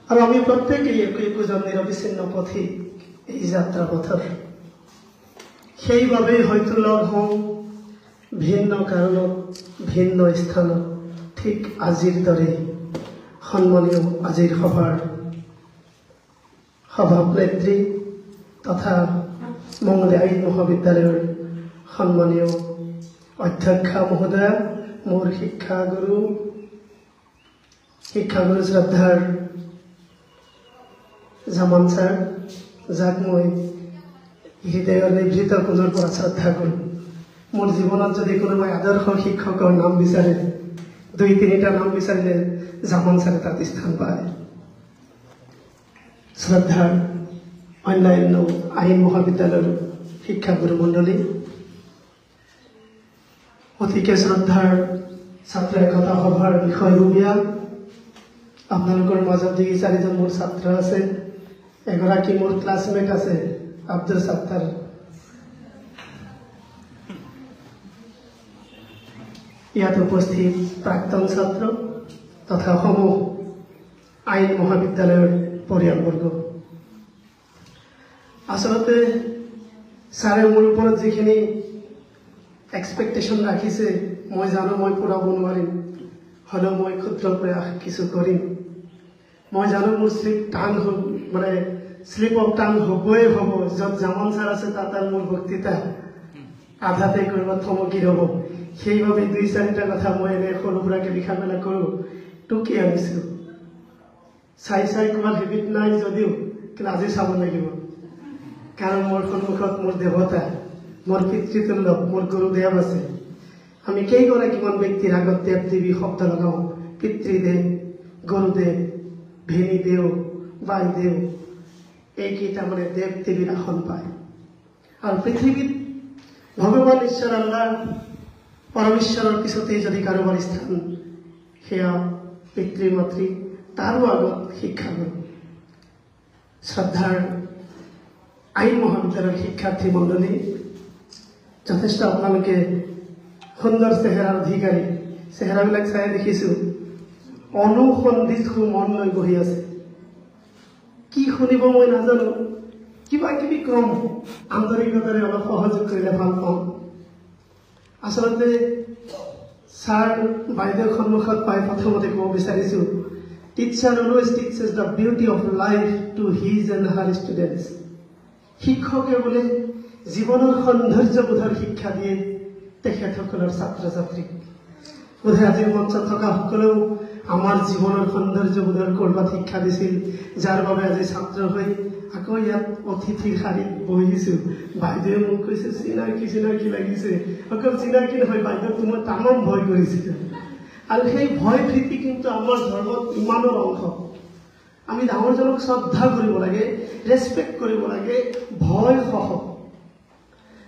আৰু আমি প্ৰত্যেকেই একোজন নিৰবিচ্ছিন্ন পথিক এই যাত্ৰা পথৰ। সেইবাবেই হয়তো লগ হওঁ ভিন্ন কাৰণত, ভিন্ন স্থানত, ঠিক আজিৰ দৰে সন্মানীয় আজিৰ সভাৰ সভানেত্ৰী তথা মঙলে আইন মহাবিদ্যালয়ৰ সন্মানীয় অধ্যক্ষা মহোদয়া, মোৰ শিক্ষাগুৰু শ্ৰদ্ধাৰ জামান ছাৰ, যাক মই হৃদয়ৰ নিভৃত কোণৰ পৰা শ্ৰদ্ধা কৰোঁ। মোৰ জীৱনত যদি কোনোবাই আদৰ্শ শিক্ষকৰ নাম বিচাৰে, 2-3টা নাম বিচাৰিলে জামান ছাৰে তাত স্থান পায়। শ্ৰদ্ধাৰ অন্যান্য আইন মহাবিদ্যালয়ৰ শিক্ষাগুৰু মণ্ডলী, অতিকে শ্ৰদ্ধাৰ ছাত্ৰ একতা সভাৰ বিষয়ববীয়া, আপোনালোকৰ মাজত যি 4জন মোৰ ছাত্ৰ আছে, এগৰাকী মোৰ ক্লাছমেট আছে আব্দুল সাত্তাৰ, ইয়াত উপস্থিত প্ৰাক্তন ছাত্ৰ তথা সমূহ আইন মহাবিদ্যালয়ৰ পৰিয়ালবৰ্গ। আচলতে ছাৰে মোৰ ওপৰত যিখিনি এক্সপেক্টেশ্যন ৰাখিছে, মই জানো মই পূৰাব নোৱাৰিম, হ'লেও মই ক্ষুদ্ৰ প্ৰয়াস কিছু কৰিম। মই জানো মোৰ শ্লিপ অফ টাং হ'বই হ'ব। য'ত জামান ছাৰ আছে তাত আৰু মোৰ বক্তৃতা আধাতে ক'ৰবাত থমকি ৰ'ব। সেইবাবে 2-4টা কথা মই এনে সৰু সুৰাকৈ লিখা মেলা কৰোঁ। টুকি আনিছোঁ, চাই কোৱাৰ হেবিট নাই যদিও, কিন্তু আজি চাব লাগিব। কাৰণ মোৰ সন্মুখত মোৰ দেৱতা, মোৰ পিতৃতুল্য, মোৰ গুৰুদেৱ আছে। আমি কেইগৰাকীমান ব্যক্তিৰ আগত দেৱ দেৱী শব্দ লগাওঁ। পিতৃদেৱ, গুৰুদেৱ, ভেনীদেৱ, বাইদেউ, এইকেইটা মানে দেৱ দেৱীৰ আসন পায়। আৰু পৃথিৱীত ভগৱান ঈশ্বৰ আল্লাহ পৰমেশ্বৰৰ পিছতেই যদি কাৰোবাৰ স্থান, সেয়া পিতৃ মাতৃ, তাৰো আগত শিক্ষাগুৰু। শ্ৰদ্ধাৰ আইন মহাবিদ্যালয়ৰ শিক্ষাৰ্থী মণ্ডলী, যথেষ্ট আপোনালোকে সুন্দৰ চেহেৰাৰ অধিকাৰী। চেহেৰাবিলাক চাই দেখিছোঁ অনুসন্ধিত মন লৈ বহি আছে। কি শুনিব মই নাজানো, কিবা কিবি কম, আন্তৰিকতাৰে অলপ সহযোগ কৰিলে ভাল পাওঁ। আচলতে ছাৰ বাইদেউৰ সন্মুখত পাই প্ৰথমতে ক'ব বিচাৰিছোঁ, teacher always teaches the beauty of life to his and her students. শিক্ষকে বোলে জীৱনৰ সৌন্দৰ্যবোধৰ শিক্ষা দিয়ে তেখেতসকলৰ ছাত্ৰ ছাত্ৰীক। বোধে আজিৰ মঞ্চত থকা সকলেও আমাৰ জীৱনৰ সৌন্দৰ্যবোধৰ ক'ৰবাত শিক্ষা দিছিল, যাৰ বাবে আজি ছাত্ৰ হৈ আকৌ ইয়াত অতিথিৰ শাৰীত বহিছোঁ। বাইদেৱে মোক কৈছে চিনাকি লাগিছে। অকল চিনাকি নহয়, বাইদেউক মই তামাম ভয় কৰিছিলোঁ। আৰু সেই ভয় ভীতি কিন্তু আমাৰ ধৰ্মত ইমানৰ অংশ। আমি ডাঙৰজনক শ্ৰদ্ধা কৰিব লাগে, ৰেচপেক্ট কৰিব লাগে, ভয় সহ।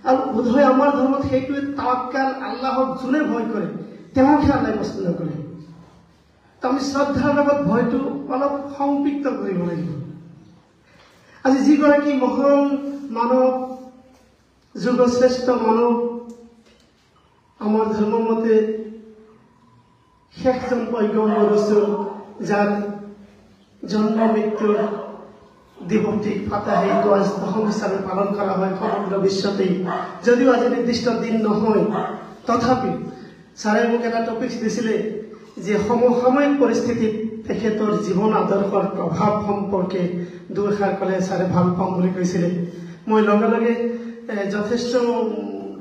আৰু বোধহয় আমাৰ ধৰ্মত সেইটোৱে তাৱাক্কাল, আল্লাহক যোনে ভয় কৰে তেওঁকহে আল্লাহে পছন্দ কৰে। তো আমি শ্ৰদ্ধাৰ লগত ভয়টো অলপ সম্পৃক্ত কৰিব লাগিব। আজি যিগৰাকী মহান মানৱ, যুগশ্ৰেষ্ঠ মানৱ, আমাৰ ধৰ্ম মতে শেষজন পয়গম্বৰ ৰসুল, যাৰ জন্ম মৃত্যুৰ দিৱসটিক ফাতাহে ঈদ দশম হিচাপে পালন কৰা হয় সমগ্ৰ বিশ্বতেই। যদিও আজি নিৰ্দিষ্ট দিন নহয়, তথাপিও ছাৰে মোক এটা টপিক দিছিলে যে সমসাময়িক পৰিস্থিতিত তেখেতৰ জীৱন আদৰ্শৰ প্ৰভাৱ সম্পৰ্কে দুআষাৰ ক'লে ছাৰে ভাল পাম বুলি কৈছিলে। মই লগে লগে যথেষ্ট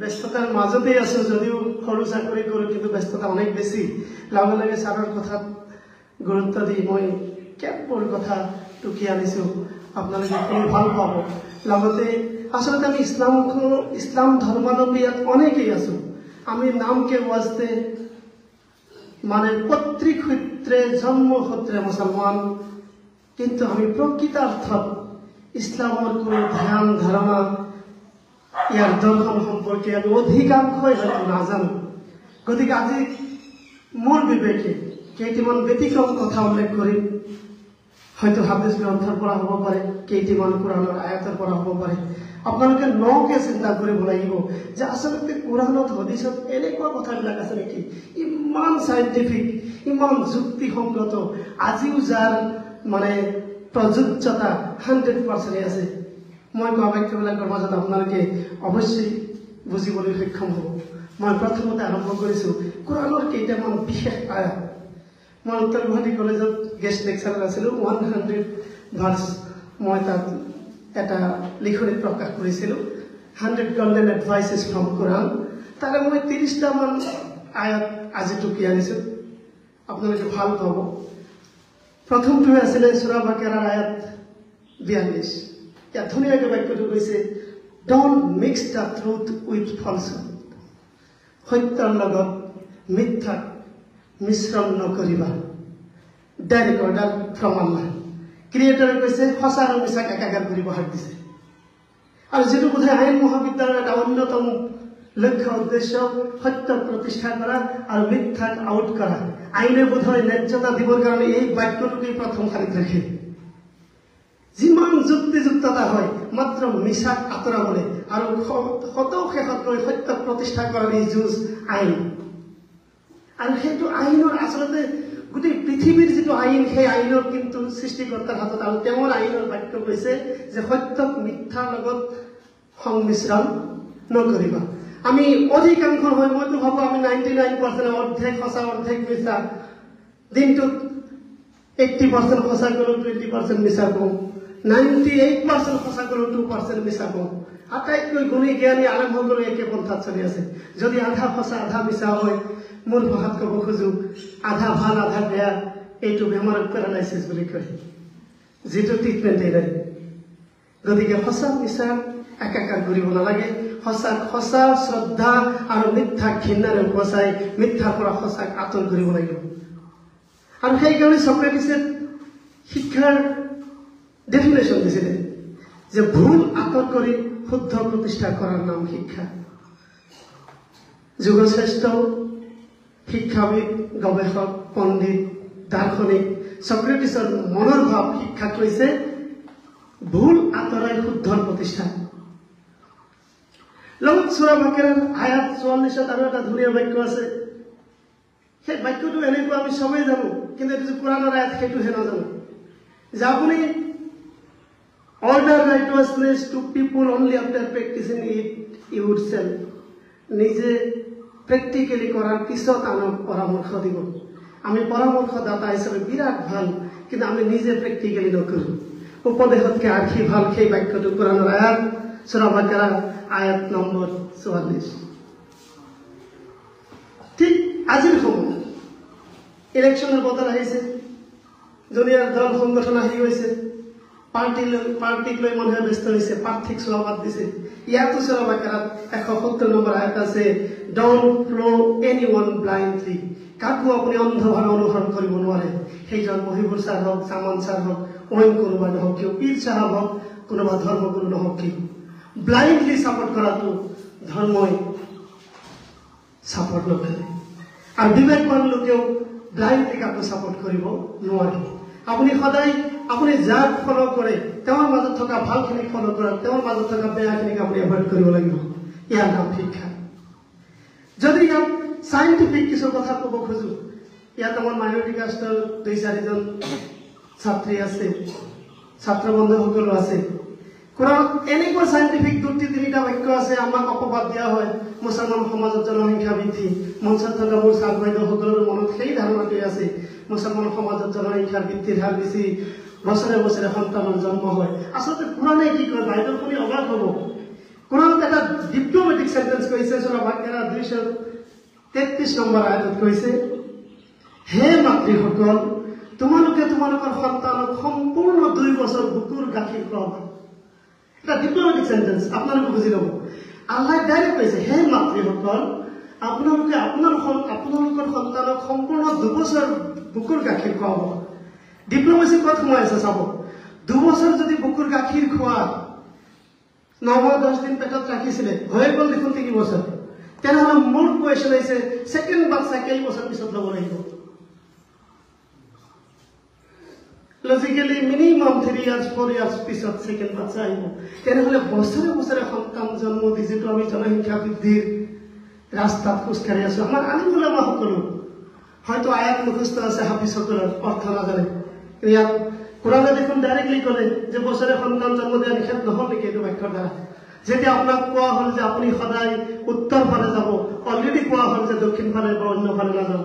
ব্যস্ততাৰ মাজতেই আছোঁ, যদিও সৰু চাকৰি কৰোঁ, কিন্তু ব্যস্ততা অনেক বেছি। লগে লগে ছাৰৰ কথাত গুৰুত্ব দি মই কেতবোৰ কথা টুকি আনিছোঁ, আপোনালোকে শুনি ভাল পাব। লগতে আচলতে আমি ইছলাম ধৰ্মাৱলম্বী ইয়াত অনেকেই আছোঁ। আমি নামকে ওয়াজতে মানে পৈতৃক সূত্ৰে জন্মসূত্ৰে মুছলমান, কিন্তু আমি প্ৰকৃতাৰ্থত ইছলামৰ কোনো ধ্যান ধাৰণা, ইয়াৰ দৰ্শন সম্পৰ্কে আমি অধিকাংশই হয়তো নাজানো। গতিকে আজি মোৰ বিবেকে কেইটামান ব্যতিক্ৰম কথা উল্লেখ কৰিম। হয়তো হাদিছ গ্ৰন্থৰ পৰা হ'ব পাৰে, কেইটামান কোৰাণৰ আয়াতৰ পৰা হ'ব পাৰে। আপোনালোকে নকে চিন্তা কৰিব লাগিব যে আচলতে কোৰাণত হাদিছত এনেকুৱা কথাবিলাক আছে নেকি, ইমান চাইণ্টিফিক, ইমান যুক্তিসংগত, আজিও যাৰ মানে প্ৰযোজ্যতা 100% আছে। মই কোৱা বাক্যবিলাকৰ মাজত আপোনালোকে অৱশ্যেই বুজিবলৈ সক্ষম হ'ব। মই প্ৰথমতে আৰম্ভ কৰিছোঁ কোৰাণৰ কেইটামান বিশেষ আয়াত। মই উত্তৰ গুৱাহাটী কলেজত গেষ্ট লেকচাৰাৰ আছিলোঁ। 100 ভাৰ্ছ মই তাত এটা লিখনিত প্ৰকাশ কৰিছিলোঁ, 100 golden advices from Quran। তাৰে মই 30টামান আয়াত আজি টুকি আনিছোঁ, আপোনালোকে ভাল পাব। প্ৰথমটো আছিলে সূৰা বাকাৰাৰ আয়াত 42। ইয়াত ধুনীয়াকৈ বাক্যটো কৈছে, don't mix the truth with falsehood. সত্যৰ লগত মিথ্যা মিশ্ৰণ নকৰিবা। Direct order from Allah. ক্ৰিয়েটৰে কৈছে সঁচা আৰু মিছাক একাকাৰ কৰিব হাত দিছে। আৰু যিটো বোধহয় আইন মহাবিদ্যালয়ৰ এটা অন্যতম লক্ষ্য উদ্দেশ্য, সত্য প্ৰতিষ্ঠা কৰা আৰু মিথ্যাক আউট কৰা। আইনে বোধহয় ন্যায্যতা দিবৰ কাৰণে এই বাক্যটোকেই প্ৰথম শাৰীত ৰাখে। যিমান যুক্তিযুক্ততা হয় মাত্ৰ মিছাক আঁতৰাবলৈ আৰু শেষত গৈ সত্য প্ৰতিষ্ঠা কৰাৰ এই যুঁজ আইন। আৰু সেইটো আইনৰ আচলতে গোটেই পৃথিৱীৰ যিটো আইন, সেই আইনৰ কিন্তু সৃষ্টিকৰ্তাৰ হাতত। আৰু তেওঁৰ আইনৰ বাক্য কৈছে যে সত্যক মিথ্যাৰ লগত সংমিশ্ৰণ নকৰিবা। আমি অধিকাংশ হয়, মইতো ভাবোঁ আমি 99% অৰ্ধেক সঁচা অৰ্ধেক মিছা। দিনটোত 80% সঁচা কৰোঁ, 20% মিছা কওঁ। 98% সঁচা কৰোঁ, 2% মিছা কওঁ। আটাইতকৈ গুণী জ্ঞানী আলেমসকলো একে পন্থাত চলি আছে। যদি আধা সঁচা আধা মিছা হয়, মোৰ ভাষাত ক'ব খোজোঁ আধা ভাল আধা বেয়া। এইটো বেমাৰক পেৰালাইচিছ বুলি কয়, যিটো ট্ৰিটমেণ্টেই নাই। গতিকে সঁচা মিছা একাকাৰ কৰিব নালাগে। সঁচাক সঁচা শ্ৰদ্ধা আৰু মিথ্যাক ঘৃণাৰে উপচাই মিথ্যাৰ পৰা সঁচাক আঁতৰ কৰিব লাগিব। আৰু সেইকাৰণে চক্ৰেটিছে শিক্ষাৰ ডেফিনেশ্যন দিছিলে যে ভুল আঁতৰ কৰি শুদ্ধ প্ৰতিষ্ঠা কৰাৰ নাম শিক্ষা। যুগশ্ৰেষ্ঠ শিক্ষাবিদ, গৱেষক, পণ্ডিত, দাৰ্শনিক চক্ৰেটিছৰ মনৰ ভাৱ শিক্ষাক কৈছে ভুল আঁতৰাই শুদ্ধৰ প্ৰতিষ্ঠা। লগত সূৰা বাকাৰাৰ আয়াত 44 আৰু এটা ধুনীয়া বাক্য আছে। সেই বাক্যটো এনেকুৱা আমি সবেই জানো, কিন্তু এইটো যে কোৰাণৰ আয়াত সেইটোহে নাজানো। যে আপুনি order righteousness to people only after practising it yourself. নিজে প্ৰেক্টিকেলি কৰাৰ পিছত আনক পৰামৰ্শ দিব। আমি পৰামৰ্শদাতা হিচাপে বিৰাট ভাল, কিন্তু আমি নিজে প্ৰেক্টিকেলি নকৰোঁ। উপদেশতকৈ আৰ্শী ভাল, সেই বাক্যটো কোৰাণৰ আয়াত সূৰা বাকাৰা আয়াত নম্বৰ 44। ঠিক আজিৰ সময়ত ইলেকশ্যনৰ বতৰ আহিছে, জুনিয়ৰ দল সংগঠন আহি গৈছে, পাৰ্টিক লৈ মানুহে ব্যস্ত হৈছে, প্ৰাৰ্থীক চোৱা বাদ দিছে। ইয়াতো সূৰা বাকাৰাত 170 নম্বৰ আয়াত আছে, ডন্ট ফ্ল' এনিওৱান ব্লাইণ্ডলি। কাকো আপুনি অন্ধভাৱে অনুসৰণ কৰিব নোৱাৰে। সেইজন মহিবুৰ ছাৰ হওক, চামান ছাৰ হওক, অইন কোনোবা নহওক কিয়, পীৰ চাহাব হওক, কোনোবা ধৰ্মগুৰু নহওক কিয়, ব্লাইণ্ডলি ছাপোৰ্ট কৰাটো ধৰ্মই ছাপোৰ্ট নকৰে। আৰু বিবেকবান লোকেও ব্লাইণ্ডলি কাকো ছাপোৰ্ট কৰিব নোৱাৰে। আপুনি সদায় আপুনি যাক ফ'ল' কৰে তেওঁৰ মাজত থকা ভালখিনিক ফ'ল' কৰক, তেওঁৰ মাজত থকা বেয়াখিনিক আপুনি এভইড কৰিব লাগিব। ইয়াৰ নাম শিক্ষা। যদি ইয়াত চাইণ্টিফিক কিছু কথা ক'ব খোজোঁ, ইয়াত আমাৰ মাইনৰিটি কাষ্টৰ 2-4জন ছাত্ৰী আছে, ছাত্ৰ বন্ধুসকলো আছে। কোৰাণত এনেকুৱা চাইণ্টিফিক 2-3টা বাক্য আছে, আমাক অপবাদ দিয়া হয় মুছলমান সমাজত জনসংখ্যা বৃদ্ধি। মঞ্চত থকা মোৰ ছাৰ বাইদেউসকলৰ মনত সেই ধাৰণাটোৱে আছে, মুছলমান সমাজত জনসংখ্যাৰ বৃদ্ধিৰ হাৰ বেছি, বছৰে বছৰে সন্তানৰ জন্ম হয়। আচলতে কোৰাণে কি কয়, বাইদেউ শুনি অবাক হ'ব। কোৰাণত এটা ডিপ্ল'মেটিক চেণ্টেন্স কৈছে, সূৰা বাকাৰা 233 নম্বৰ আয়াতত কৈছে, হে মাতৃসকল, তোমালোকে তোমালোকৰ সন্তানক সম্পূৰ্ণ 2 বছৰ বুকুৰ গাখীৰ খুৱাবা। এটা ডিপ্ল'মেটিক চেণ্টেন্স, আপোনালোকে বুজি ল'ব। আল্লাহ ডাইৰেক্ট কৈছে, হে মাতৃসকল, আপোনালোকে আপোনালোকৰ সন্তানক সম্পূৰ্ণ 2 বছৰ বুকুৰ গাখীৰ খুৱাব। ডিপ্ল'মেচি ক'ত সোমাই আছে চাব। 2 বছৰ যদি বুকুৰ গাখীৰ খোৱা, 9-10 দিন পেটত ৰাখিছিলে, হৈ গ'ল দেখোন 3 বছৰ। তেনেহ'লে মোৰ কুৱেশ্যন হৈছে, ছেকেণ্ড বাচ্চা কেইবছৰ পিছত ল'ব লাগিব? লজিকেলি মিনিমাম 3 years 4 years পিছত ছেকেণ্ড বাচ্চা আহিব। তেনেহ'লে বছৰে বছৰে সন্তান জন্ম দি যিটো আমি জনসংখ্যা বৃদ্ধিৰ ৰাস্তাত খোজকাঢ়ি আছোঁ, আমাৰ আলিম উলামাসকলো হয়তো আয়াত মুখস্থ আছে, হাফিজসকলৰ অৰ্থ নাজানে। ইয়াত কোৰআনে দেখুন ডাইৰেক্টলি কৰে যে বছৰে সন্তান জন্ম দেওয়া নিষেধ নহল নেকি এইটো বাক্যৰ দ্বাৰা যেতিয়া আপোনাক কোৱা হ'ল যে আপুনি সদায় উত্তৰ ফালে যাব অলৰেডি কোৱা হ'ল যে দক্ষিণ ফালে বা অন্য ফালে নাযাব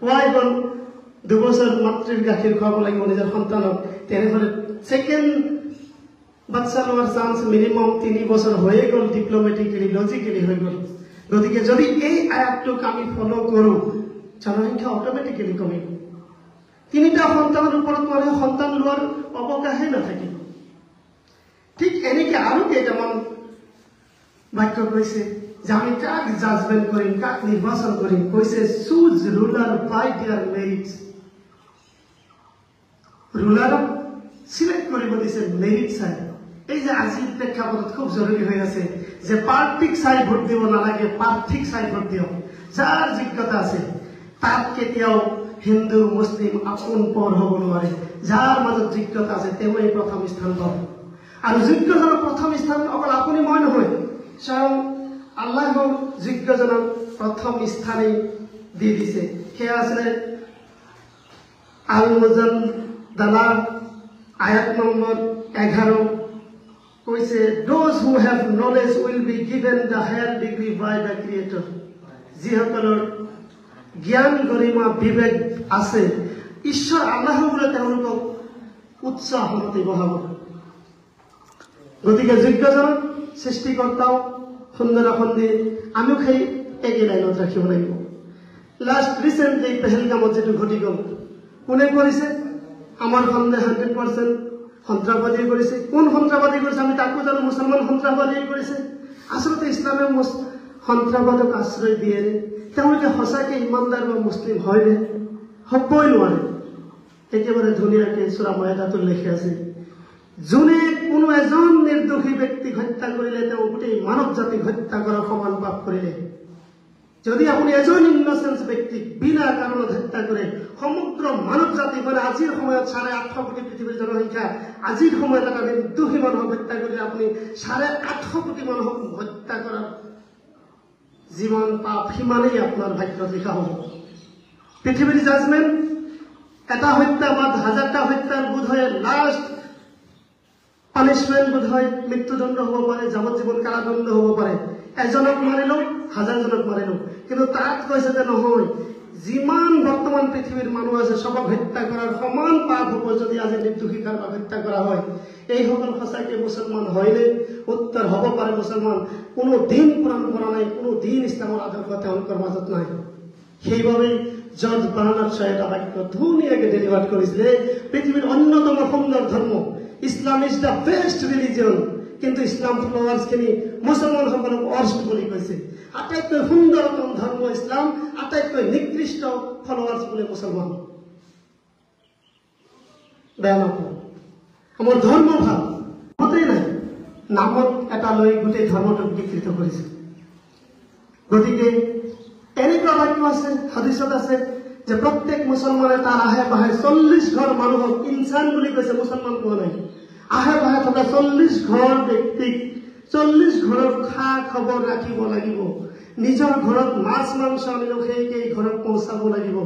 কোৱাই হ'ল 2 বছৰ মাতৃৰ গাখীৰ খুৱাব লাগিব নিজৰ সন্তানক তেনেহ'লে সেকেন্ড বাচ্চা লোৱাৰ চান্স মিনিমাম 3 বছৰ হৈয়ে গ'ল ডিপ্লোমেটিকেলি লজিকেলি হৈ গ'ল গতিকে যদি এই আয়াতটোক আমি ফলো কৰোঁ জনসংখ্যা অটোমেটিকেলি কমিব 3টা সন্তানৰ ওপৰত মানে সন্তান লোৱাৰ অৱকাশে নাথাকিব ঠিক এনেকৈ আৰু কেইটামান বাক্য কৈছে যে আমি কাক জাজমেন্ট কৰিম কাক নিৰ্বাচন কৰিম কৈছে choose ruler by their merits ৰুলাৰক সিলেক্ট কৰিব দিছে মেৰিট চাই এই যে আজিৰ প্ৰেক্ষাপটত খুব জৰুৰী হৈ আছে যে পাৰ্টিক চাই ভোট দিব নালাগে প্ৰাৰ্থীক চাই ভোট দিয়ক যাৰ যোগ্যতা আছে তাত কেতিয়াও হিন্দু মুছলিম আপোন পৰ হ'ব নোৱাৰে যাৰ মাজত যোগ্যতা আছে তেওঁই প্ৰথম স্থান পাব আৰু যোগ্যজনক প্ৰথম স্থান অকল আপুনি মই নহয় স্বয়ং আল্লাহৰ যোগ্যজনক প্ৰথম স্থানেই দি দিছে সেয়া আছিলে আল মুজাদালা আয়াত নম্বৰ 11 কৈছে those who have knowledge will be given the higher degree by the creator যিসকলৰ জ্ঞান গৰিমা বিবেক আছে ঈশ্বৰ আল্লাহ বোলে তেওঁলোকক উচ্চ আসনতে বহাব গতিকে যোগ্যজনক সৃষ্টিকৰ্তাও সুন্দৰ আসন দিয়ে আমিও সেই একে লাইনত ৰাখিব লাগিব লাষ্ট ৰিসেন্টলি পেহেলগামত যেটো ঘটি গ'ল কোনে কৰিছে আমাৰ সন্দেহ 100% সন্ত্ৰাসবাদী কৰিছে কোন সন্ত্ৰাসবাদী কৰিছে আমি তাকো জানো মুছলমান সন্ত্ৰাসবাদী কৰিছে আসলতে ইছলামে সন্ত্ৰাসবাদক আশ্ৰয় দিয়ে তেওঁলোকে সঁচাকে ইমানদাৰ বা মুছলিম হয়নে হ'বই নোৱাৰে একেবাৰে ধুনীয়াকৈ সূৰা মাইদাত উল্লেখ আছে যোনে কোনো এজন নিৰ্দোষী ব্যক্তিক হত্যা কৰিলে তেওঁ গোটেই মানৱ জাতিক হত্যা কৰাৰ সমান পাপ কৰিলে যদি আপুনি এজন ইনসেন্স ব্যক্তিক বিনা কাৰণত হত্যা কৰে সমগ্ৰ মানৱ জাতি মানে আজিৰ সময়ত 8.5 কোটি পৃথিৱীৰ জনসংখ্যা আজিৰ সময়ত এটা নিৰ্দোষী মানুহক হত্যা কৰিলে আপুনি 8.5 কোটি মানুহক হত্যা কৰাৰ জীবন পাপ সিমানেই আপোনাৰ ভাগ্যত লিখা হ'ব পৃথিৱীৰ জাজমেন্ট এটা হত্যা বা হাজাৰটা হত্যাৰ বোধ হয় লাষ্ট পানিশমেন্ট বোধ হয় মৃত্যুদণ্ড হ'ব পাৰে যাৱজ্জীৱন কাৰাদণ্ড হ'ব পাৰে এজনক মাৰিলো হাজাৰজনক মাৰিলো কিন্তু তাত কৈছে যে নহয় যিমান বৰ্তমান পৃথিৱীৰ মানুহ আছে সবক হত্যা কৰাৰ সমান পাপ হ'ব যদি আজি নিৰ্দোষী কাৰোবাক হত্যা কৰা হয় এইসকল সঁচাকে মুছলমান হয়নে উত্তৰ হ'ব পাৰে মুছলমান কোনো দিন কোৰআন পঢ়া নাই কোনো দিন ইছলামৰ আদৰ্শ তেওঁলোকৰ মাজত নাই সেইবাবে জৰ্জ বাৰ্নাৰ্ড শ্বয়ে এটা বাক্য ধুনীয়াকৈ ডেলিভাৰ কৰিছিলে পৃথিৱীৰ অন্যতম সুন্দৰ ধৰ্ম Islam is the best religion কিন্তু ইছলাম ফলোৱাৰ্ছখিনি মুছলমানসকলক অৰ্ষ্ট বুলি কৈছে আটাইতকৈ সুন্দৰতম ধৰ্ম ইছলাম আটাইতকৈ নিকৃষ্ট ফলোৱাৰ্ছ বুলি মুছলমান বেয়া নকওঁ আমাৰ ধৰ্ম ভাল মতেই নাই নামত এটা লৈ গোটেই ধৰ্মটোক বিকৃত কৰিছে গতিকে এনেকুৱা বাক্য আছে হাদিছত আছে যে প্ৰত্যেক মুছলমানে তাৰ আহে বাহে 40 ঘৰ মানুহক ইনসান বুলি কৈছে মুছলমান কোৱা নাই আহে বাহে থকা 40 ঘৰ ব্যক্তিক 40 ঘৰৰ খা খবৰ ৰাখিব লাগিব নিজৰ ঘৰত মাছ মাংস আনিলেও সেই ঘৰত পৌঁছাব লাগিব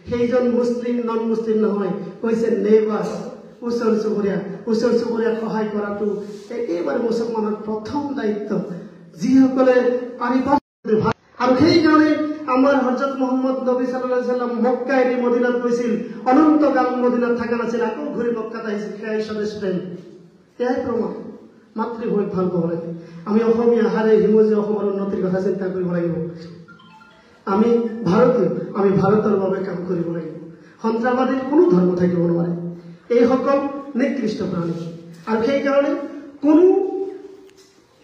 সেইজন মুছলিম নন মুছলিম নহয় কৈছে নেবাৰ ওচৰ চুবুৰীয়াক সহায় কৰাটো একেবাৰে মুছলমানৰ প্ৰথম দায়িত্ব যিসকলে পাৰিব আৰু সেইকাৰণে আমাৰ হযৰত মুহাম্মদ নবী সাল্লাল্লাহু আলাইহি সাল্লাম মক্কা এৰি মদিনাত গৈছিল অনন্তকাল মদিনাত থাকা নাছিল আকৌ ঘূৰি মক্কাত আহিছিল সেই স্বদেশ প্ৰেম এয়াই প্ৰমাণ মাতৃভূমিক ভাল পাব লাগে আমি অসমীয়া হাৰে হিমজী অসমৰ উন্নতিৰ কথা চিন্তা কৰিব লাগিব আমি ভাৰতীয় আমি ভাৰতৰ বাবে কাম কৰিব লাগিব সন্ত্ৰাসবাদীৰ কোনো ধৰ্ম থাকিব নোৱাৰে এইসকল নিকৃষ্ট প্ৰাণী আৰু সেইকাৰণে কোনো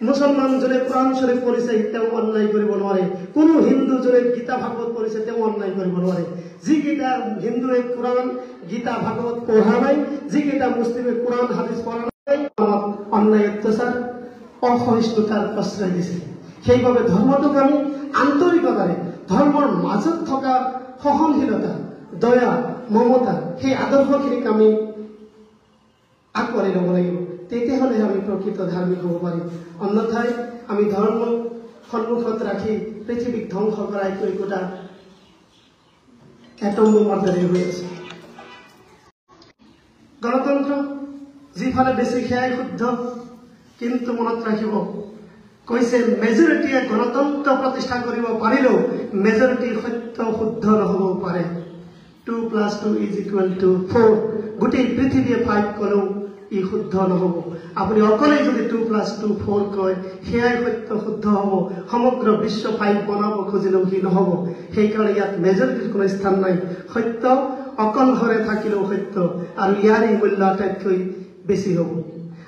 মুছলমান জনে কোৰআন শৰীফ পড়িছে তেও অন্যায় কৰিব নোৱাৰে কোনো হিন্দু জনে গীতা ভাগৱত পড়িছে তেও অন্যায় কৰিব নোৱাৰে যিকেইটা হিন্দুৱে কোৰআন গীতা ভাগৱত পঢ়া নাই যিকেইটা মুছলিমে কোৰআন হাদিস পঢ়া নাই অন্যায় অত্যাচাৰ অসহিষ্ণুতাৰ আশ্ৰয় দিছে সেইভাবে ধৰ্মটোক আমি আন্তৰিকতাৰে ধৰ্মৰ মাজত থকা সহনশীলতা দয়া মমতা সেই আদৰ্শখিনিক আমি আগবাঢ়ি ল'ব লাগিব তেতিয়াহ'লে আমি প্ৰকৃত ধাৰ্মিক হ'ব পাৰিম অন্যথায় আমি ধৰ্ম সন্মুখত ৰাখি পৃথিৱীক ধ্বংস কৰা একোটা এটম বোমাৰ দৰে হৈ আছে গণতন্ত্ৰ যিফালে বেছি সেয়াই শুদ্ধ। কিন্তু মনত ৰাখিব, কৈছে মেজৰিটিয়ে গণতন্ত্ৰ প্ৰতিষ্ঠা কৰিব পাৰিলেও মেজৰিটি সত্য শুদ্ধ নহ'বও পাৰে। 2 + 2 = 4 গোটেই পৃথিৱীয়ে 5 ক'লেও ই শুদ্ধ নহ'ব। আপুনি অকলেই যদি 2 + 2 4 কয় সেয়াই সত্য শুদ্ধ হ'ব। সমগ্ৰ বিশ্ব 5 বনাব খুজিলেও সি নহ'ব। সেইকাৰণে ইয়াত মেজৰিটিৰ কোনো স্থান নাই। সত্য অকলশৰে থাকিলেও সত্য, আৰু ইয়াৰে মূল্য আটাইতকৈ বেছি হ'ব।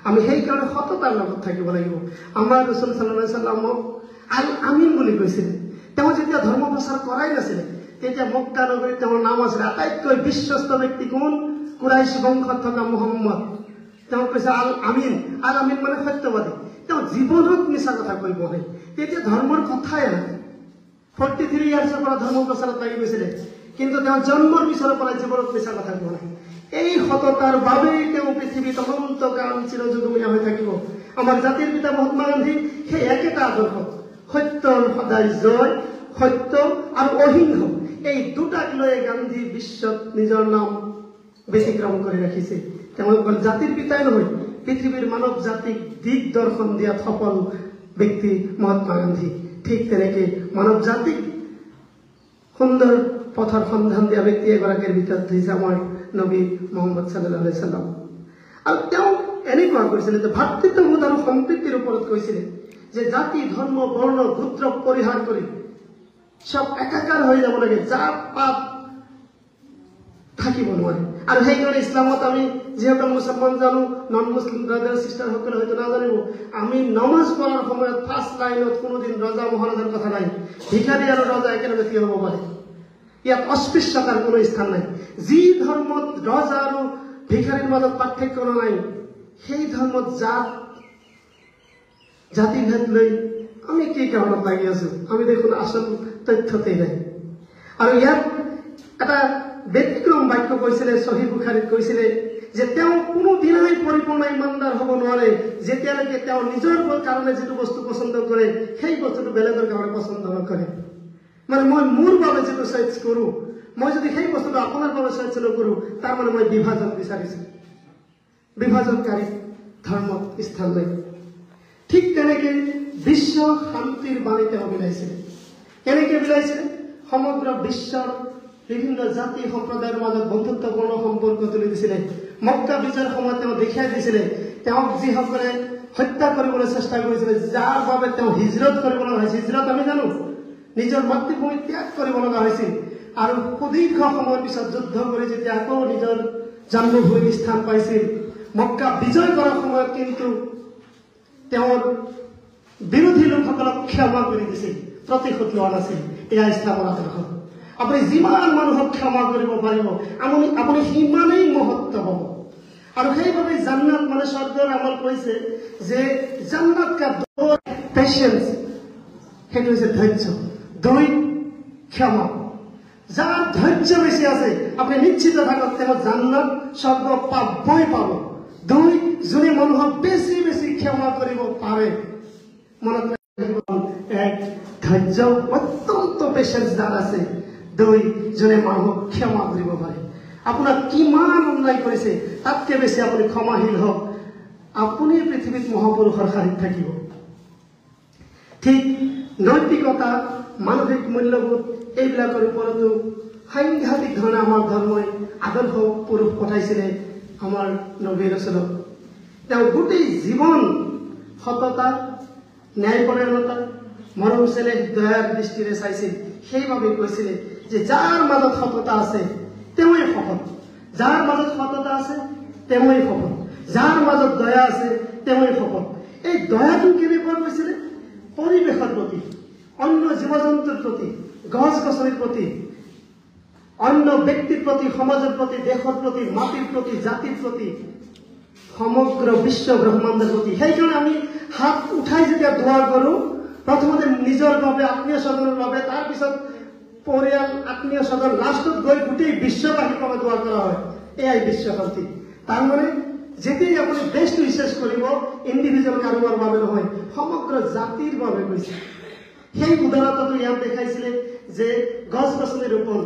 আমি সেইকাৰণে সততাৰ লগত থাকিব লাগিব। আমাৰ ৰাসূল সাল্লাল্লাহু আলাইহি ওয়াসাল্লামক আল আমিন বুলি কৈছিলে। তেওঁ যেতিয়া ধৰ্ম প্ৰচাৰ কৰাই নাছিলে তেতিয়া মক্কা নগৰীত তেওঁৰ নাম আছিলে আটাইতকৈ বিশ্বস্ত ব্যক্তি কোন? কুৰাইশ বংশত থকা মুহাম্মদ। তেওঁ কৈছে আল আমিন। আল আমিন মানে সত্যবাদী। তেওঁ জীৱনত মিছা কথা কৈ বহে। তেতিয়া ধৰ্মৰ কথাই আহে। 43 ইয়াৰ্ছৰ পৰা ধৰ্ম প্ৰচাৰত লাগি গৈছিলে, কিন্তু তেওঁ জন্মৰ পিছৰ পৰা জীৱনত মিছা কথা কোৱা নাই। এই সততাৰ বাবেই তেওঁ পৃথিৱীত অনন্তকাল চিৰযুগমীয়া হৈ থাকিব। আমাৰ জাতিৰ পিতা মহাত্মা গান্ধী সেই একেটা আদৰ্শ, সত্যৰ সদায় জয়, সত্য আৰু অহিংস, এই দুটাক লৈ গান্ধী বিশ্বত নিজৰ নাম ব্যতিক্ৰম কৰি ৰাখিছে। তেওঁ অকল জাতিৰ পিতাই নহয়, পৃথিৱীৰ মানৱ জাতিক দিক দৰ্শন দিয়াত সফল ব্যক্তি মহাত্মা গান্ধী। ঠিক তেনেকে মানৱ জাতিক সুন্দৰ পথৰ সন্ধান দিয়া ব্যক্তি এগৰাকীৰ ভিতৰত হৈছে আমাৰ নবী মুহাম্মদ সাল্লাল্লাহু আলাইহি ওয়াসাল্লাম। আৰু তেওঁ এনেকুৱা কৰিছিলে যে ভাতৃত্ববোধ আৰু সম্প্ৰীতিৰ ওপৰত কৈছিলে যে জাতি ধৰ্ম বৰ্ণ গোত্ৰ পৰিহাৰ কৰি সব একাকাৰ হৈ যাব লাগে, জাত পাত থাকিব নোৱাৰে। আৰু সেইকাৰণে ইছলামত আমি যিহেতু মুছলমান জানো, নন মুছলিম ব্ৰাদাৰ চিষ্টাৰ সকলে হয়তো নাজানিব, আমি নমাজ পঢ়াৰ সময়ত ফাৰ্ষ্ট লাইনত কোনোদিন ৰজা মহাৰাজাৰ কথা নাই। ভিখাৰী আৰু ৰজা একেলগে থিয় হ'ব পাৰে। ইয়াত অস্পৃশ্যতাৰ কোনো স্থান নাই। যি ধৰ্মত ৰজা আৰু ভিখাৰীৰ মাজত পাৰ্থক্য নাই, সেই ধৰ্মত জাতিভেদ লৈ আমি কি কাৰণত লাগি আছো? আমি দেখোন আচল তথ্যতেই নাই। আৰু ইয়াত এটা ব্যতিক্ৰম বাক্য কৈছিলে, সহিহ বুখাৰীত কৈছিলে যে তেওঁ কোনোদিনাই পৰিপূৰ্ণ ইমানদাৰ হ'ব নোৱাৰে যেতিয়ালৈকে তেওঁ নিজৰ কাৰণে যিটো বস্তু পচন্দ কৰে সেই বস্তুটো বেলেগৰ কাৰণে পচন্দ নকৰে। মানে মই মোৰ বাবে যিটো চইচ কৰোঁ, মই যদি সেই বস্তুটো আপোনাৰ বাবে চইচ নকৰোঁ, তাৰমানে মই বিভাজন বিচাৰিছোঁ। বিভাজনকাৰী ধৰ্মত স্থান নাই। ঠিক তেনেকে বিশ্ব শান্তিৰ বাণী তেওঁ বিলাইছিলে। কেনেকে বিলাইছিলে? সমগ্ৰ বিশ্বৰ বিভিন্ন জাতি সম্প্ৰদায়ৰ মাজত বন্ধুত্বপূৰ্ণ সম্পৰ্ক তুলি দিছিলে। মক্কা বিজয়ৰ সময়ত তেওঁ দেখাই দিছিলে তেওঁক যিসকলে হত্যা কৰিবলৈ চেষ্টা কৰিছিলে, যাৰ বাবে তেওঁ হিজৰত কৰিব লগা হৈছিল। হিজৰত আমি জানো, নিজৰ মাতৃভূমি ত্যাগ কৰিব লগা হৈছিল। আৰু সুদীৰ্ঘ সময়ৰ পিছত যুদ্ধ কৰি যেতিয়া আকৌ নিজৰ জন্মভূমিত স্থান পাইছিল, মক্কা বিজয় কৰাৰ সময়ত কিন্তু তেওঁৰ বিৰোধী লোকসকলক ক্ষমা কৰি দিছিল, প্ৰতিশোধ লোৱা নাছিল। এয়া ইছলামৰ আদৰ্শ। আপুনি যিমান মানুহক ক্ষমা কৰিব পাৰিব, আপুনি সিমানেই মহত্ব হ'ব। আৰু সেইবাবে জান্নাত মানে স্বৰ্গৰ আমল কৈছে যে জান্নাত কা 2 পেশেন্স, সেইটো হৈছে ধৈৰ্য, 2 ক্ষমা। যাৰ ধৈৰ্য বেছি আছে আপুনি নিশ্চিত থাকক তেওঁ জান্নাত স্বৰ্গ পাবই পাব। 2 যোনে মানুহক বেছি বেছি ক্ষমা কৰিব পাৰে। মনত ৰাখিব, 1 ধৈৰ্য অত্যন্ত পেশেন্স যাৰ আছে, 2 যোনে মানুহক ক্ষমা কৰিব পাৰে। আপোনাক কিমান অন্যায় কৰিছে তাতকে বেছি আপুনি ক্ষমাশীল হওক, আপুনি পৃথিৱীত মহাপুৰুষৰ শাৰীত থাকিব। ঠিক নৈতিকতা, মানসিক মূল্যবোধ এইবিলাকৰ ওপৰতো সাংঘাতিক ধৰণে আমাৰ ধৰ্মই আদৰ্শ পুৰুষ পঠাইছিলে আমাৰ নবী ৰাসূলক। তেওঁ গোটেই জীৱন সততা, ন্যায়পৰায়ণতা, মৰম চেনেহ, দয়াৰ দৃষ্টিৰে চাইছিল। সেইবাবে কৈছিলে যে যাৰ মাজত সততা আছে তেওঁই সফল, যাৰ মাজত সততা আছে তেওঁই সফল, যাৰ মাজত দয়া আছে তেওঁই সফল। এই দয়াটো কেনেকুৱা কৈছিলে? পৰিৱেশৰ প্ৰতি, অন্য জীৱ জন্তুৰ প্ৰতি, গছ গছনিৰ প্ৰতি, অন্য ব্যক্তিৰ প্ৰতি, সমাজৰ প্ৰতি, দেশৰ প্ৰতি, মাটিৰ প্ৰতি, জাতিৰ প্ৰতি, সমগ্ৰ বিশ্ব ব্ৰহ্মাণ্ডৰ প্ৰতি। সেইকাৰণে আমি হাত উঠাই যেতিয়া দোৱা কৰোঁ, প্ৰথমতে নিজৰ বাবে, আত্মীয় স্বজনৰ বাবে, তাৰপিছত পৰিয়াল, আত্মীয় স্বজন, লাষ্টত গৈ গোটেই বিশ্ববাসীৰ বাবে দোৱা কৰা হয়। এয়াই বিশ্ব শান্তি। তাৰমানে যেতিয়াই আপুনি বেষ্ট উইচেছ কৰিব, ইণ্ডিভিজুৱেল কাৰোবাৰ বাবে নহয়, সমগ্ৰ জাতিৰ বাবে কৈছে। সেই উদাহৰণটো ইয়াত দেখাইছিলে যে গছ গছনি ৰোপণ।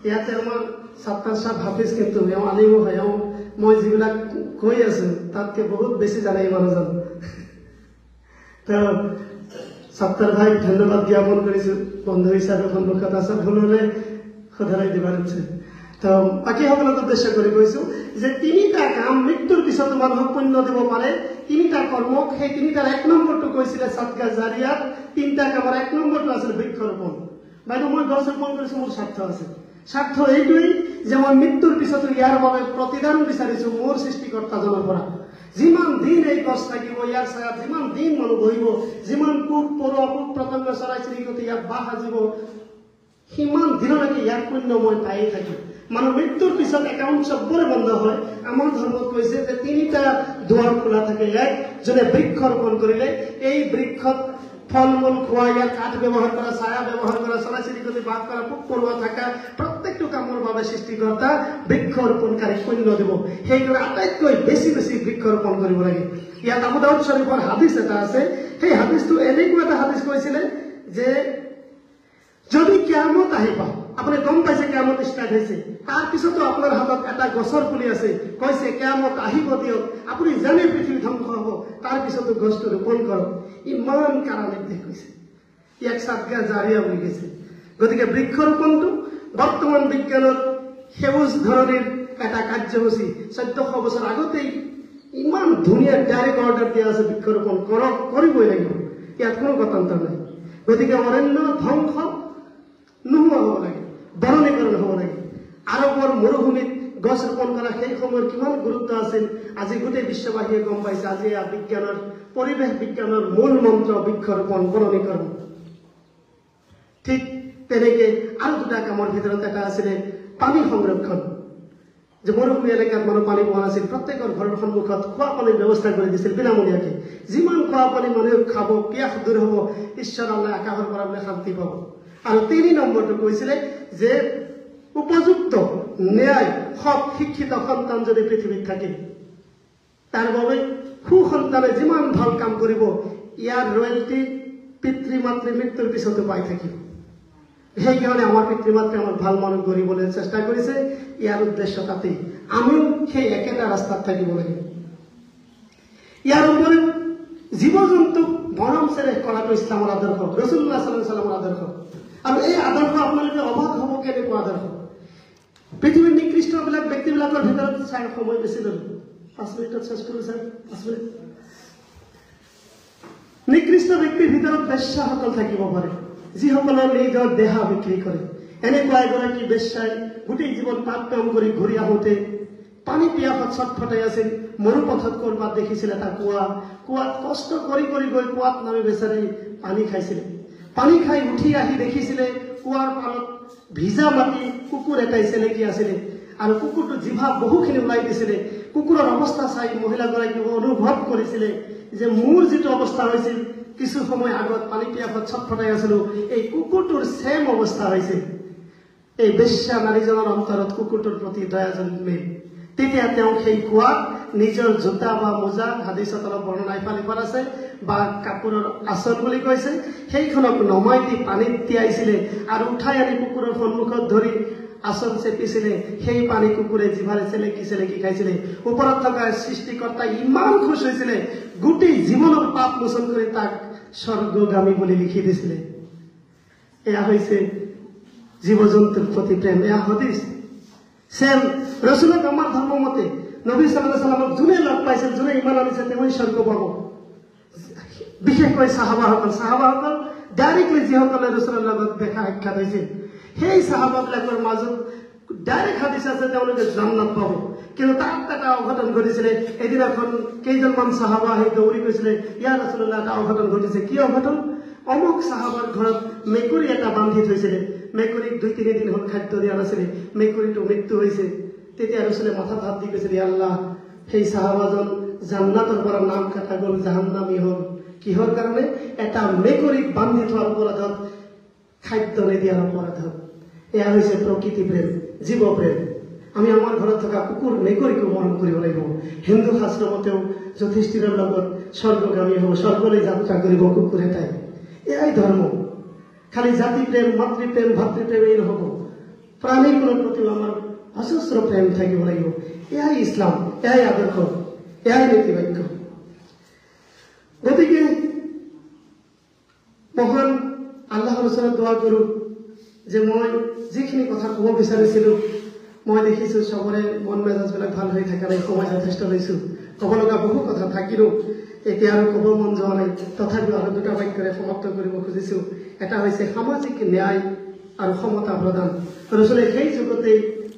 ইয়াতে আমাৰ ছাত্তাৰ সাহেব হাফিজ, কিন্তু এওঁ আলিমো হয়, এওঁ মই যিবিলাক কৈ আছো তাতকে বহুত বেছি জানে এই মানুহজন। তো সত্তাৰ ভাইক ধন্যবাদ জ্ঞাপন কৰিছো বন্ধু হিচাপে সন্মুখত আছে, ভুল হলে শুধৰাই দিবা নিশ্চয়। তো বাকী সকলক উদ্দেশ্য কৰি কৈছো যে তিনিটা কাম মৃত্যুৰ পিছতো মানুহক পুণ্য দিব পাৰে, তিনিটা কৰ্ম। সেই তিনিটাৰ 1 নম্বৰটো কৈছিলে সাদকা জাৰিয়াত, তিনিটা কামৰ 1 নম্বৰটো আছিল বৃক্ষৰোপণ। বাইদেউ মই গছ ৰোপণ কৰিছো, মোৰ স্বাৰ্থ আছে। স্বাৰ্থ এইটোৱেই যে মই মৃত্যুৰ পিছতো ইয়াৰ বাবে প্ৰতিদান বিচাৰিছো মোৰ সৃষ্টিকৰ্তাজনৰ পৰা। যিমান দিন এই গছ থাকিব, ইয়াৰ ছায়াত যিমান দিন মানুহ বহিব, যিমান পোক পৰুৱা পোক পতংগ চৰাই চিৰিকটি ইয়াত বাহ সাজিব, সিমান দিনলৈকে ইয়াৰ পুণ্য মই পায়ে থাকিম। মানুহ মৃত্যুৰ পিছত একাউণ্ট চবৰে বন্ধ হয়। আমাৰ ধৰ্মত কৈছে যে 3টা দুৱাৰ খোলা থাকে। এক, যোনে বৃক্ষ ৰোপণ কৰিলে, এই বৃক্ষত ফল মূল খোৱা, ইয়াৰ কাঠ ব্যৱহাৰ কৰা, ছায়া ব্যৱহাৰ কৰা, চৰাই চিৰিকটি বাস কৰা, পোক পৰুৱা থকা প্ৰত্যেকটো কামৰ বাবে সৃষ্টিকৰ্তা বৃক্ষ ৰোপণকাৰীক পুণ্য দিব। সেইদৰে আটাইতকৈ বেছি বেছি বৃক্ষ ৰোপণ কৰিব লাগে। ইয়াত আবু দাউদ শৰীফৰ হাদিছ এটা আছে। সেই হাদিছটো এনেকুৱা এটা হাদিছ কৈছিলে যে যদি কিয়ামত আহি পায়, আপুনি গম পাইছে কিয়ামত ষ্টাৰ্ট হৈছে, তাৰ পিছতো আপোনাৰ হাতত এটা গছৰ পুলি আছে, কৈছে কিয়ামত আহিব দিয়ক, আপুনি জানে পৃথিৱী ধ্বংস হ'ব, তাৰ পিছতো গছটো ৰোপণ কৰক। ইমান কাৰা নিৰ্দেশ কৈছে, ইয়াক সাদকা জাৰিয়া বুলি কৈছে। গতিকে বৃক্ষৰোপণটো বৰ্তমান বিজ্ঞানৰ সেউজ ধৰণীৰ এটা কাৰ্যসূচী। 1400 বছৰ আগতেই ইমান ধুনীয়া ডাইৰেক্ট অৰ্ডাৰ দিয়া আছে, বৃক্ষৰোপণ কৰক, কৰিবই লাগিব, ইয়াত কোনো গতান্তৰ নাই। গতিকে অৰণ্য ধ্বংস নোহোৱা হ'ব লাগে, বননীকৰণ হ'ব লাগে। আৰৱৰ মৰুভূমিত গছ ৰোপণ কৰা সেই সময়ৰ কিমান গুৰুত্ব আছিল, আজি গোটেই বিশ্ববাসীয়ে গম পাইছে। আজি বিজ্ঞানৰ পৰিৱেশ বিজ্ঞানৰ মূল মন্ত্ৰ বৃক্ষৰোপণ, বননীকৰণ। ঠিক তেনেকে আৰু 2টা কামৰ ভিতৰত এটা আছিলে পানী সংৰক্ষণ। যে মৰুভূমি এলেকাত মানুহ পানী পোৱা নাছিল, প্ৰত্যেকৰ ঘৰৰ সন্মুখত খোৱা পানীৰ ব্যৱস্থা কৰি দিছিল বিনামূলীয়াকে। যিমান খোৱা পানী মানুহে খাব, পিয়াস দূৰ হ'ব, ঈশ্বৰ আল্লাহ আকাশৰ পৰা বোলে শান্তি পাব। আৰু 3 নম্বৰটো কৈছিলে যে উপযুক্ত ন্যায় সৎ শিক্ষিত সন্তান যদি পৃথিৱীত থাকে, তাৰ বাবে সুসন্তানে যিমান ভাল কাম কৰিব, ইয়াৰ ৰয়েলটি পিতৃ মাতৃ মৃত্যুৰ পিছতো পাই থাকিব। সেইকাৰণে আমাৰ পিতৃ মাতৃ আমাক ভাল মানুহ কৰিবলৈ চেষ্টা কৰিছে। ইয়াৰ উদ্দেশ্য তাতেই, আমিও সেই একেটা ৰাস্তাত থাকিব লাগিব। ইয়াৰ উপৰি জীৱ জন্তুক মৰম চেনেহ কৰাটো ইছলামৰ আদৰ্শ, ৰাসূলুল্লাহ সাল্লাল্লাহু আলাইহি ওয়াসাল্লামৰ আদৰ্শ। আৰু এই আদৰ্শ আপোনালোকে অবাক হ'ব, কেনেকুৱা আদৰ্শ। পৃথিৱীৰ নিকৃষ্টবিলাক ব্যক্তিবিলাকৰ ভিতৰত চাই সময় বেছি ল'লো, 5 মিনিটত চেষ্টা কৰোঁ ছাৰ, 5 মিনিট। নিকৃষ্ট ব্যক্তিৰ ভিতৰত বেশ্যাসকল থাকিব পাৰে, যিসকলৰ নিজৰ দেহা বিক্ৰী কৰে। এনেকুৱা এগৰাকী বেশ্যাই গোটেই জীৱন পাপ কাম কৰি ঘূৰি আহোঁতে পানী পিয়াসত ছটফটাই আছিল। মৰুপথত কৰবাত দেখিছিল এটা কুঁৱা, কুঁৱাত কষ্ট কৰি কৰি গৈ কুঁৱাত নামি বেচাৰি পানী খাইছিলে। পানী খাই উঠি আহি দেখিছিলে কুঁৱাৰ পাৰত ভিজা মাটি কুকুৰ এটাই চেলেকি আছিলে, আৰু কুকুৰটো জিভা বহুখিনি ওলাই দিছিলে। কুকুৰৰ অৱস্থা চাই মহিলাগৰাকী অনুভৱ কৰিছিলে যে মোৰ যিটো অৱস্থা হৈছিল কিছু সময় আগত পানী পিয়াসত ছটফটাই আছিলো, এই কুকুৰটোৰ ছেম অৱস্থা হৈছে। এই বেশ্যা নাৰীজনৰ অন্তৰত কুকুৰটোৰ প্ৰতি দয়া জন্মিল। তেতিয়া তেওঁ সেই কুঁৱাত নিজৰ জোতা বা মোজা, হাদিছত অলপ বৰ্ণনা ইফাল সিফাল আছে, বা কাপোৰৰ আচল বুলি কৈছে, সেইখনক নমাই দি পানীত তিয়াইছিলে আৰু উঠাই আনি কুকুৰৰ সন্মুখত ধৰি আচল চেপিছিলে। সেই পানী কুকুৰে জিভাৰে চেলেকি চেলেকি খাইছিলে। ওপৰত থকা সৃষ্টিকৰ্তা ইমান খুশ হৈছিলে, গোটেই জীৱনৰ পাপ মোচন কৰি তাক স্বৰ্গগামী বুলি লিখি দিছিলে। এয়া হৈছে জীৱ জন্তুৰ প্ৰতি প্ৰেম। এয়া হাদিছ চেম ৰসুলক আমাৰ ধৰ্ম মতে নবী সাল্লাল্লাহু আলাইহি ওয়াসাল্লামক যোনে লগ পাইছিল, যোনে ইমান আনিছে, তেওঁই স্বৰ্গ পাব। বিশেষকৈ চাহাবাসকল ডাইৰেক্টলি যিসকলে ৰসুলৰ লগত দেখা সাক্ষাৎ হৈছিল, সেই চাহাবাবিলাকৰ মাজত ডাইৰেক্ট হাদিছ আছে তেওঁলোকে জান্নাত পাব। কিন্তু তাত এটা অঘটন ঘটিছিলে। এদিনাখন কেইজনমান চাহাবা আহি দৌৰি গৈছিলে, ইয়া ৰাসূলুল্লাহ, এটা অঘটন ঘটিছে। কি অঘটন? অমুক চাহাবাৰ ঘৰত মেকুৰী এটা বান্ধি থৈছিলে। মেকুৰীক 2-3 দিন হ'ল খাদ্য দিয়া নাছিলে, মেকুৰীটো মৃত্যু হৈছে। তেতিয়া ৰসুলে মাথাত হাত দি কৈছিল, ইয়া আল্লাহ, সেই চাহাবাজন জান্নাতৰ পৰা নাম কাটা গ'ল, জাহান্নামী হ'ল। কিহৰ কাৰণে? এটা মেকুৰীক বান্ধি থোৱাৰ অপৰাধত, খাদ্য নিদিয়াৰ অপৰাধত। এয়া হৈছে প্ৰকৃতি প্ৰেম, জীৱ প্ৰেম। আমি আমাৰ ঘৰত থকা কুকুৰ মেকুৰীকো মৰম কৰিব লাগিব। হিন্দু শাস্ত্ৰ মতেও যুধিষ্ঠিৰৰ লগত স্বৰ্গগামী হ'ব, স্বৰ্গলৈ যাত্ৰা কৰিব কুকুৰ এটাই। এয়াই ধৰ্ম। খালি জাতি প্ৰেম, মাতৃপ্ৰেম, ভাতৃপ্ৰেম এই নহ'ব। প্ৰাণীকুলৰ প্ৰতিও আমাৰ অজস্ৰ প্ৰেম থাকিব লাগিব। এয়াই ইছলাম, এয়াই আদৰ্শ, এয়াই নীতিবাক্য। গতিকে মহান আল্লাহৰ ওচৰত দোৱা কৰোঁ যে মই যিখিনি কথা ক'ব বিচাৰিছিলোঁ, মই দেখিছোঁ চবৰে মন মেজাজবিলাক ভাল হৈ থকা নাই, সময় যথেষ্ট লৈছোঁ। ক'ব লগা বহু কথা থাকিলেও এতিয়া আৰু ক'ব মন যোৱা নাই, তথাপিও আৰু দুটা বাক্যৰে সমাপ্ত কৰিব খুজিছোঁ। এটা হৈছে সামাজিক ন্যায় আৰু সমতা প্ৰদান। ৰচুলে সেই যুগতে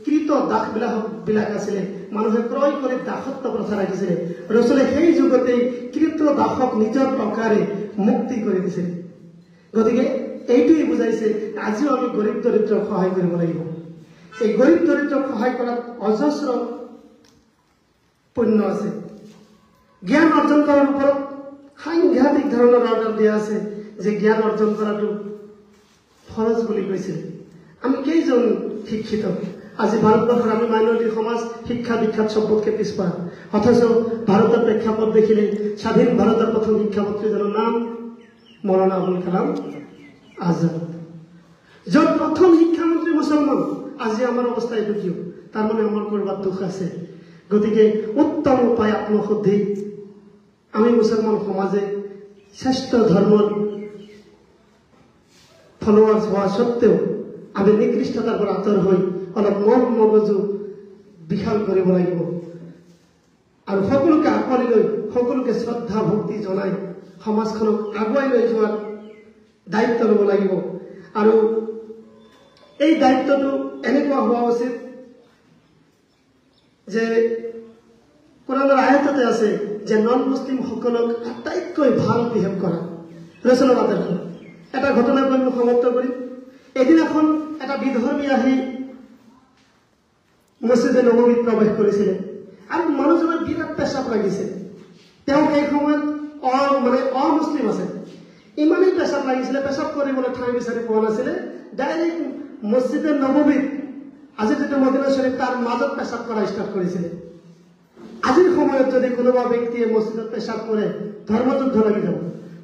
কৃত দাসবিলাক আছিলে, মানুহে ক্ৰয় কৰি দাসত্ব প্ৰথা ৰাখিছিলে। ৰচুলে সেই যুগতে কৃত দাসক নিজৰ টকাৰে মুক্তি কৰি দিছিলে। গতিকে এইটোৱে বুজাইছে আজিও আমি গৰীব দৰিদ্ৰক সহায় কৰিব লাগিব। এই গৰীব দৰিদ্ৰক সহায় কৰাত অজস্ৰ পুণ্য আছে। জ্ঞান অৰ্জন কৰাৰ ওপৰত সাংঘাতিক ধৰণৰ অৰ্ডাৰ দিয়া আছে যে জ্ঞান অৰ্জন কৰাটো ফৰজ বুলি কৈছিল। আমি কেইজন শিক্ষিত? আজি ভাৰতবৰ্ষৰ আমি মাইনৰিটি সমাজ শিক্ষা দীক্ষাত চবতকে পিছপৰা, অথচ ভাৰতৰ প্ৰেক্ষাপট দেখিলে স্বাধীন ভাৰতৰ প্ৰথম শিক্ষামন্ত্ৰীজনৰ নাম মৌলানা আবুল কালাম আজাদ, য'ত প্ৰথম শিক্ষামন্ত্ৰী মুছলমান। আজি আমাৰ অৱস্থা এইটো কিয়? তাৰমানে আমাৰ কৰবাত দুখ আছে। গতিকে উত্তম উপায় আত্মশুদ্ধি। আমি মুছলমান সমাজে শ্ৰেষ্ঠ ধৰ্মৰ ফলোৱাৰ্ছ হোৱা স্বত্বেও আমি নিকৃষ্টতাৰ পৰা আঁতৰ হৈ অলপ মন মগজু বিশাল কৰিব লাগিব আৰু সকলোকে আঁকোৱালি লৈ সকলোকে শ্ৰদ্ধা ভক্তি জনাই সমাজখনক আগুৱাই লৈ যোৱাৰ দায়িত্ব ল'ব লাগিব। আৰু এই দায়িত্বটো এনেকুৱা হোৱা উচিত যে কোৰাণৰ আয়াততে আছে যে নন মুছলিম সকলক আটাইতকৈ ভাল বিহেভ কৰা। ৰচুলৰ আদৰ্শ। এটা ঘটনা কৈ মই সমাপ্ত কৰিম। এদিনাখন এটা বিধৰ্মী আহি মছজিদে নববীত প্ৰৱেশ কৰিছিলে আৰু মানুহজনৰ বিৰাট পেচাব লাগিছে। তেওঁ সেই সময়ত অমুছলিম আছে। ইমানেই পেচাব লাগিছিলে, পেচাব কৰিবলৈ ঠাই বিচাৰি পোৱা নাছিলে। ডাইৰেক্ট মছজিদে নববীত, আজি যিটো মদিনা শ্বৰীফ, তাৰ মাজত পেচাব কৰা ষ্টাৰ্ট কৰিছিলে। আজিৰ সময়ত যদি কোনোবা ব্যক্তিয়ে মছজিদত পেচাব কৰে, ধৰ্মযুদ্ধ লাগি যাব।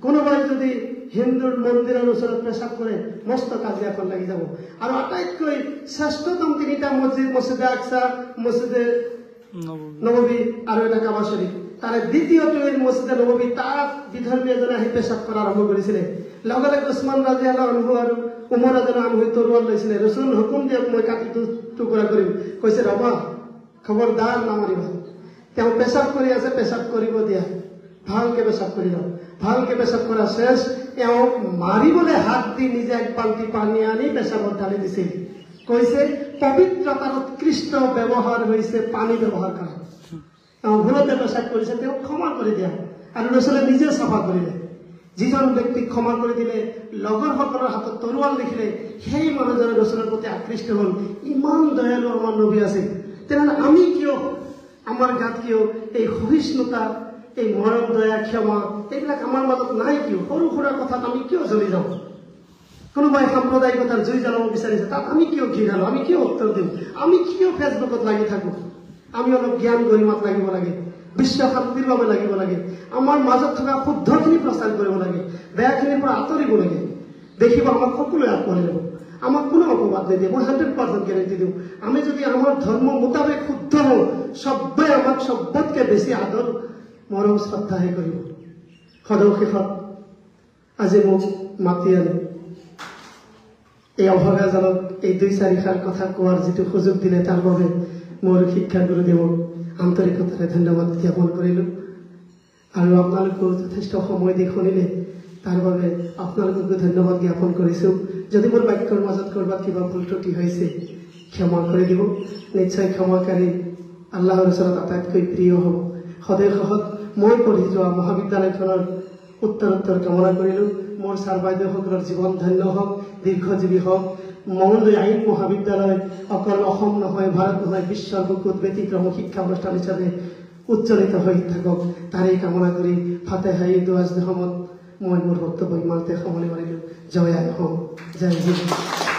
কোনোবাই যদি হিন্দুৰ মন্দিৰৰ ওচৰত পেচাব কৰে, মস্ত কাজিয়াখন লাগি যাব। আৰু আটাইতকৈ শ্ৰেষ্ঠতম তিনিটা মছজিদ, মছজিদে আকছা, মছজিদে নববী আৰু এটা কাবা শ্বৰীফ। তাৰে দ্বিতীয়টো এই মছজিদে নববী, তাত বিধৰ্মী এজনে আহি পেচাব কৰা আৰম্ভ কৰিছিলে। লগে লগে উছমান ৰাদিয়াল্লাহু আনহু আৰু উমৰ ৰাদিয়াল্লাহু আনহুই তৰোৱাল লৈছিলে। ৰচুল হুকুম দিয়ক, মই কাটি টুকুৰা কৰিম। কৈছে ৰবা, খবৰদাৰ নামাৰিবা। তেওঁ পেচাব কৰি আছে, পেচাব কৰিব দিয়া, ভালকে পেচাব কৰি লওক। ভালকে পেচাব কৰা শেষ, এওঁক মাৰিবলৈ হাত দি নিজে এক বাল্টি পানী আনি পেচাবত ঢালি দিছিল। কৈছে পবিত্ৰতাৰ উৎকৃষ্ট ব্যৱহাৰ হৈছে পানী ব্যৱহাৰ কৰা। তেওঁ ভুলতে পেচাব কৰিছে, তেওঁক ক্ষমা কৰি দিয়া। আৰু ৰচুলে নিজে চাফা কৰিলে। যিজন ব্যক্তিক ক্ষমা কৰি দিলে, লগৰসকলৰ হাতত তৰোৱাল দেখিলে, সেই মানুহজনে ৰচুলৰ প্ৰতি আকৃষ্ট হ'ল। ইমান দয়ালু আমাৰ নবী আছিল। তেনেহ'লে আমি কিয়, আমাৰ গাত কিয় এই সহিষ্ণুতা, এই মৰম দয়া ক্ষমা এইবিলাক আমাৰ মাজত নাই কিয়? সৰু সুৰা কথাত আমি কিয় জ্বলি যাওঁ? কোনোবাই সাম্প্ৰদায়িকতাৰ জুই জ্বলাব বিচাৰিছে, তাত আমি কিয় ঘি ঢালো? আমি কিয় উত্তৰ দিম? আমি কিয় ফেচবুকত লাগি থাকোঁ? আমি অলপ জ্ঞান গৰিমাত লাগিব লাগে, বিশ্ব শান্তিৰ বাবে লাগিব লাগে। আমাৰ মাজত থকা শুদ্ধখিনি প্ৰচাৰ কৰিব লাগে, বেয়াখিনিৰ পৰা আঁতৰিব লাগে। দেখিব আমাক সকলোৱে আঁকোৱালি ল'ব, আমাক কোনো অপবাদ নিদিয়ে। মই 100% গেৰেণ্টি দিওঁ। আমি যদি আমাৰ ধৰ্ম মোতাবেক শুদ্ধ হওঁ, চবেই আমাক চবতকৈ বেছি আদৰ মৰম শ্ৰদ্ধাহে কৰিব। সদৌ আজি মোক মাতি আনি এই অভগাজনক এই 2-4 কথা কোৱাৰ যিটো সুযোগ দিলে, তাৰ বাবে মোৰ শিক্ষা গুৰুদেৱক আন্তৰিকতাৰে ধন্যবাদ জ্ঞাপন কৰিলোঁ। আৰু আপোনালোকেও যথেষ্ট সময় দি শুনিলে, তাৰ বাবে আপোনালোককো ধন্যবাদ জ্ঞাপন কৰিছোঁ। যদি মোৰ বাক্যৰ মাজত ক'ৰবাত কিবা ভুল ত্ৰুটি হৈছে, ক্ষমা কৰি দিব। নিশ্চয় ক্ষমাকাৰী আল্লাহৰ ওচৰত আটাইতকৈ প্ৰিয় হ'ব। সদৌ মই পঢ়ি যোৱা মহাবিদ্যালয়খনৰ উত্তৰোত্তৰ কামনা কৰিলোঁ। মোৰ ছাৰ বাইদেউসকলৰ জীৱন ধন্য হওক, দীৰ্ঘজীৱী হওক। মঙলদৈ আইন মহাবিদ্যালয় অকল অসম নহয়, ভাৰত নহয়, বিশ্বৰ বুকুত ব্যতিক্ৰম শিক্ষা অনুষ্ঠান হিচাপে উজ্জ্বলিত হৈ থাকক, তাৰেই কামনা কৰি ফাতেহা ঈদ ৱাজদহমত মই মোৰ বক্তব্য ইমানতে সামৰণি মাৰিলোঁ। জয় আই অসম, জয় হিন্দ।